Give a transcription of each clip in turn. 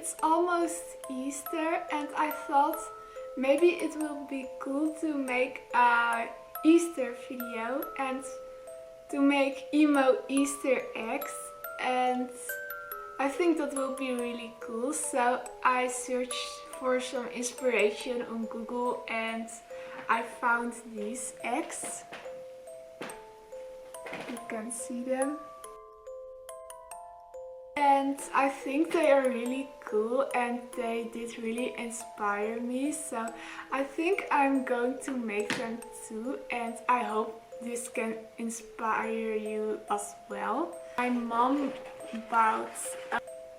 It's almost Easter and I thought maybe it will be cool to make a Easter video and to make Emo Easter Eggs, and I think that will be really cool. So I searched for some inspiration on Google and I found these eggs. You can see them. And I think they are really cool and they did really inspire me. So I think I'm going to make them too, and I hope this can inspire you as well. My mom bought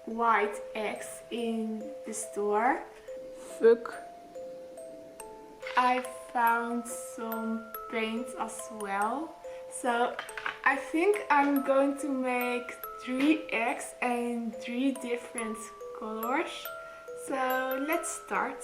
white eggs in the store. Look. I found some paint as well. So I think I'm going to make 3 eggs in 3 different colors. So let's start.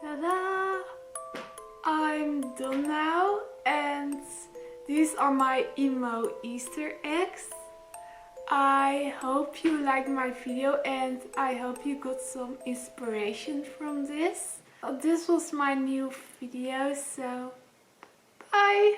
Ta-da! I'm done now, and these are my Emo Easter eggs. I hope you liked my video and I hope you got some inspiration from this. This was my new video, so bye!